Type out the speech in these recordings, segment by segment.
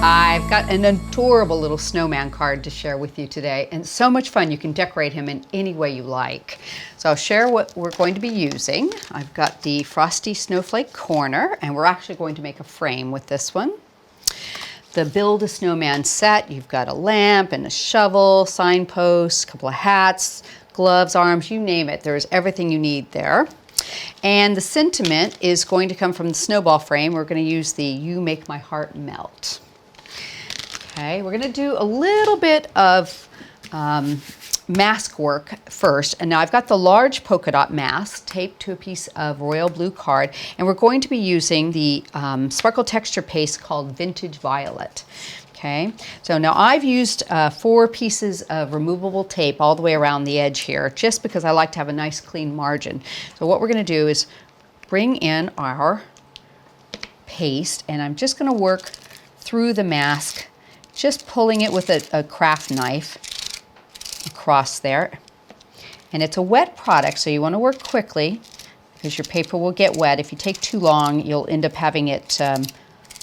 I've got an adorable little snowman card to share with you today, and so much fun. You can decorate him in any way you like. So I'll share what we're going to be using. I've got the Frosty Snowflake corner, and we're actually going to make a frame with this one. The Build a Snowman set, you've got a lamp and a shovel, signposts, a couple of hats, gloves, arms, you name it. There's everything you need there. And the sentiment is going to come from the Snowball frame. We're going to use the You Make My Heart Melt. Okay, we're going to do a little bit of mask work first. And now I've got the large polka dot mask taped to a piece of royal blue card, and we're going to be using the sparkle texture paste called Vintage Violet. Okay, so now I've used 4 pieces of removable tape all the way around the edge here, just because I like to have a nice clean margin. So what we're going to do is bring in our paste, and I'm just going to work through the mask, just pulling it with a craft knife across there. And it's a wet product, so you want to work quickly because your paper will get wet. If you take too long, you'll end up having it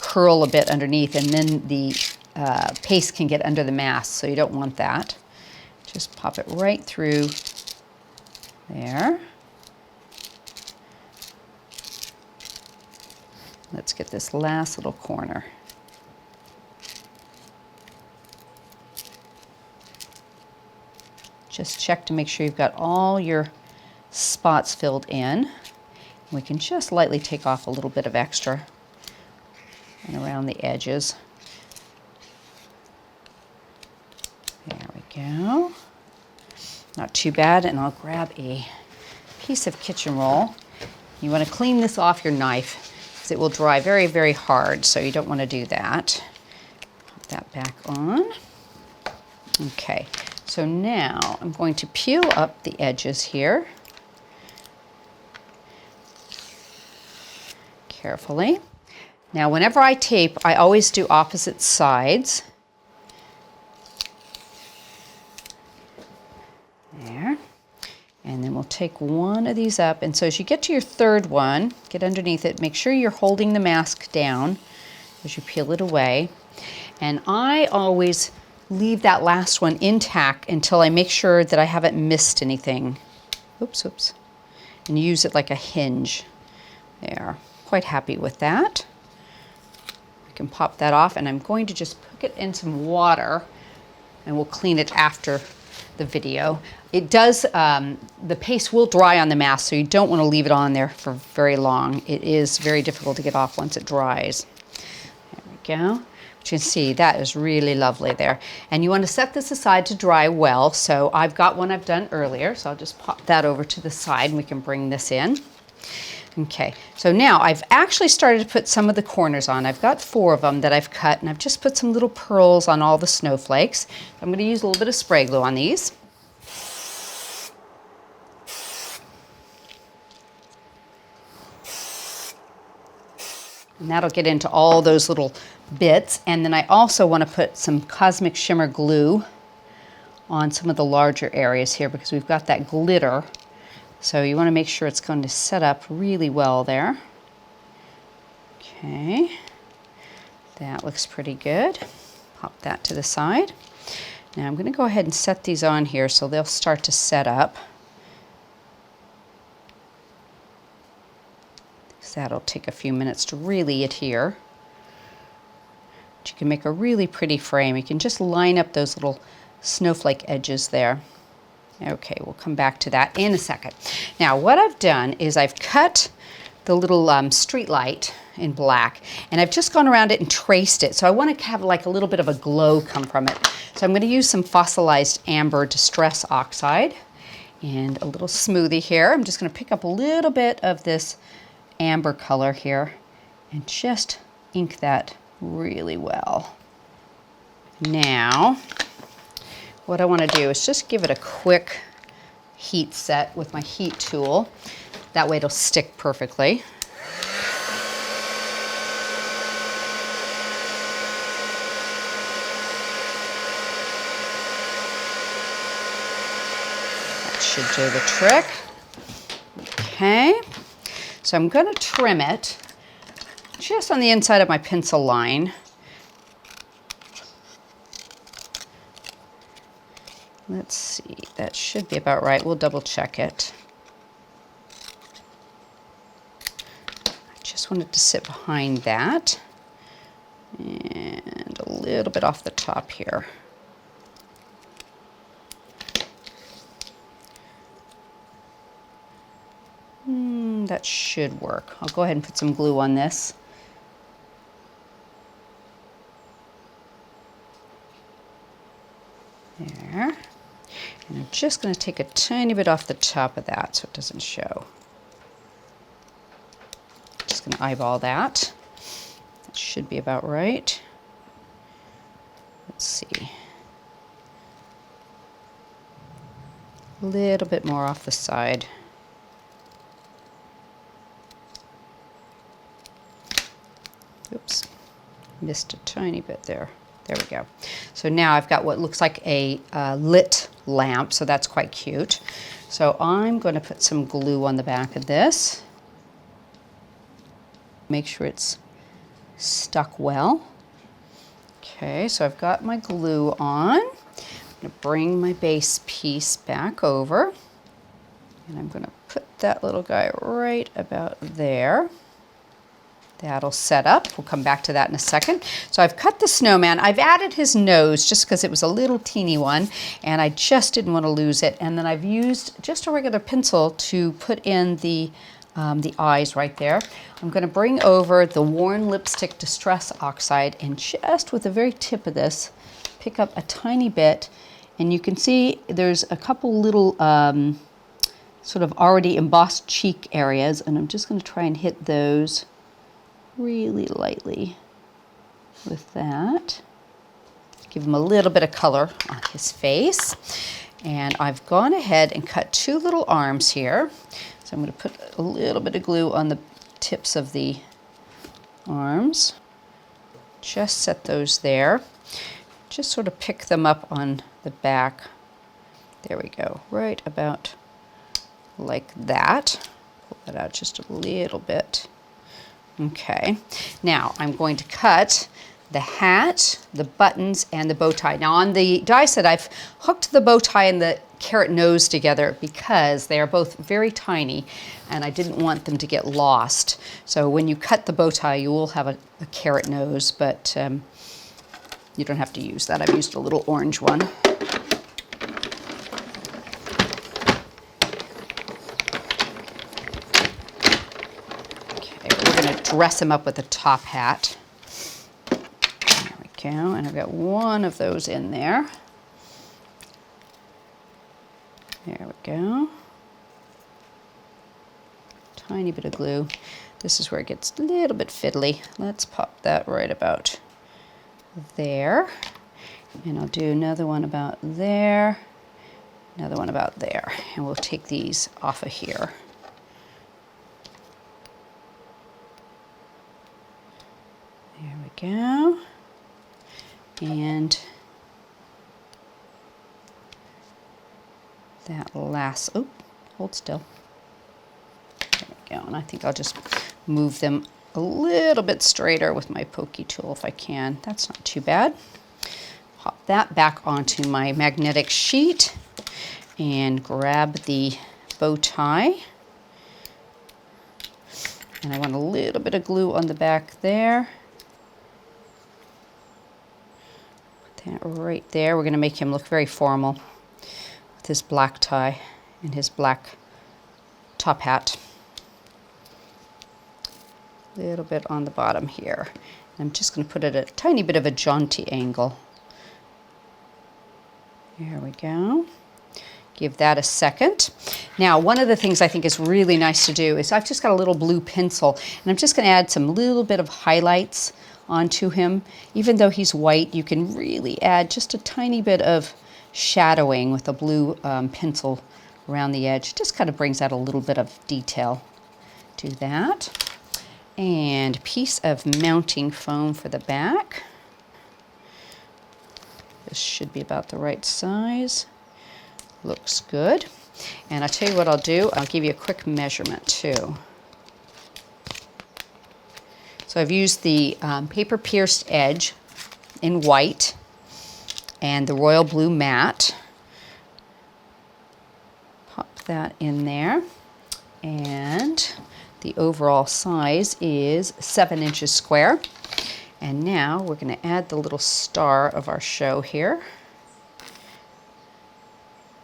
curl a bit underneath, and then the paste can get under the mask, so you don't want that. Just pop it right through there. Let's get this last little corner. Just check to make sure you've got all your spots filled in. We can just lightly take off a little bit of extra and around the edges. There we go. Not too bad, and I'll grab a piece of kitchen roll. You want to clean this off your knife because it will dry very, very hard, so you don't want to do that. Put that back on. Okay. So now I'm going to peel up the edges here carefully. Now whenever I tape, I always do opposite sides. There. And then we'll take one of these up, and so as you get to your third one, get underneath it, make sure you're holding the mask down as you peel it away. And I always leave that last one intact until I make sure that I haven't missed anything. Oops, oops. And use it like a hinge. There. Quite happy with that. I can pop that off, and I'm going to just put it in some water, and we'll clean it after the video. It does, the paste will dry on the mask, so you don't want to leave it on there for very long. It is very difficult to get off once it dries. There we go. You can see that is really lovely there. And you want to set this aside to dry well. So I've got one I've done earlier, so I'll just pop that over to the side and we can bring this in. Okay, so now I've actually started to put some of the corners on. I've got 4 of them that I've cut, and I've just put some little pearls on all the snowflakes. I'm going to use a little bit of spray glue on these. And that'll get into all those little bits. And then I also want to put some Cosmic Shimmer glue on some of the larger areas here because we've got that glitter. So you want to make sure it's going to set up really well there. Okay, that looks pretty good. Pop that to the side. Now I'm going to go ahead and set these on here so they'll start to set up. That'll take a few minutes to really adhere. But you can make a really pretty frame. You can just line up those little snowflake edges there. Okay, we'll come back to that in a second. Now what I've done is I've cut the little street light in black, and I've just gone around it and traced it. So I want to have like a little bit of a glow come from it. So I'm going to use some Fossilized Amber Distress Oxide and a little smoothie here. I'm just going to pick up a little bit of this amber color here and just ink that really well. Now what I want to do is just give it a quick heat set with my heat tool. That way it'll stick perfectly. That should do the trick. Okay. So I'm going to trim it just on the inside of my pencil line. Let's see, that should be about right. We'll double check it. I just wanted to sit behind that and a little bit off the top here. That should work. I'll go ahead and put some glue on this. There. And I'm just going to take a tiny bit off the top of that so it doesn't show. Just going to eyeball that. That should be about right. Let's see. A little bit more off the side. Oops, missed a tiny bit there. There we go. So now I've got what looks like a lit lamp, so that's quite cute. So I'm going to put some glue on the back of this. Make sure it's stuck well. Okay, so I've got my glue on. I'm going to bring my base piece back over. And I'm going to put that little guy right about there. That'll set up. We'll come back to that in a second. So I've cut the snowman. I've added his nose just because it was a little teeny one and I just didn't want to lose it. And then I've used just a regular pencil to put in the eyes right there. I'm going to bring over the Worn Lipstick Distress Oxide and just with the very tip of this, pick up a tiny bit. And you can see there's a couple little sort of already embossed cheek areas. And I'm just going to try and hit those really lightly with that. Give him a little bit of color on his face. And I've gone ahead and cut two little arms here. So I'm going to put a little bit of glue on the tips of the arms. Just set those there. Just sort of pick them up on the back. There we go, right about like that. Pull that out just a little bit. Okay, now I'm going to cut the hat, the buttons, and the bow tie. Now on the die set, I've hooked the bow tie and the carrot nose together because they are both very tiny and I didn't want them to get lost. So when you cut the bow tie, you will have a carrot nose, but you don't have to use that. I've used a little orange one. Dress him up with a top hat. There we go, and I've got one of those in there. There we go. Tiny bit of glue. This is where it gets a little bit fiddly. Let's pop that right about there. And I'll do another one about there, another one about there. And we'll take these off of here. There we go. And that last, oh, hold still. There we go. And I think I'll just move them a little bit straighter with my pokey tool if I can. That's not too bad. Pop that back onto my magnetic sheet and grab the bow tie. And I want a little bit of glue on the back there. That right there. We're going to make him look very formal with his black tie and his black top hat. A little bit on the bottom here. I'm just going to put it at a tiny bit of a jaunty angle. There we go. Give that a second. Now, one of the things I think is really nice to do is I've just got a little blue pencil and I'm just going to add some little bit of highlights onto him. Even though he's white, you can really add just a tiny bit of shadowing with a blue pencil around the edge. It just kind of brings out a little bit of detail. Do that. And a piece of mounting foam for the back. This should be about the right size. Looks good. And I'll tell you what I'll do. I'll give you a quick measurement too. So I've used the paper pierced edge in white and the royal blue matte. that in there. And the overall size is 7 inches square. And now we're going to add the little star of our show here.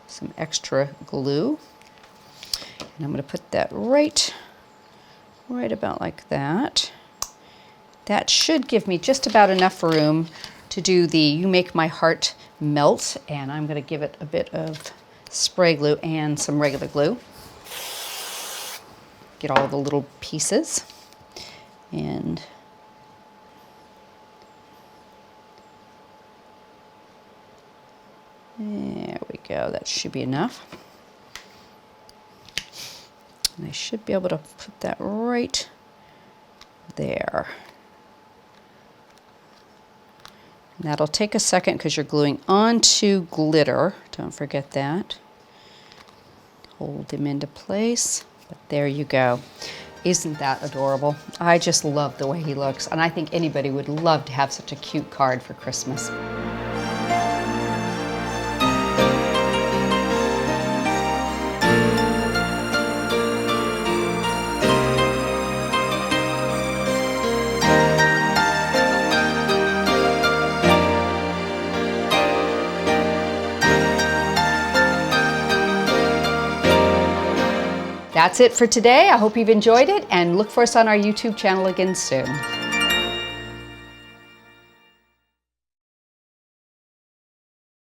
Some extra glue. And I'm going to put that right about like that. That should give me just about enough room to do the You Make My Heart Melt. And I'm going to give it a bit of spray glue and some regular glue. Get all the little pieces. And there we go. That should be enough. And I should be able to put that right there. And that'll take a second because you're gluing onto glitter. Don't forget that. Hold them into place. But there you go. Isn't that adorable? I just love the way he looks. And I think anybody would love to have such a cute card for Christmas. That's it for today. I hope you've enjoyed it, and look for us on our YouTube channel again soon.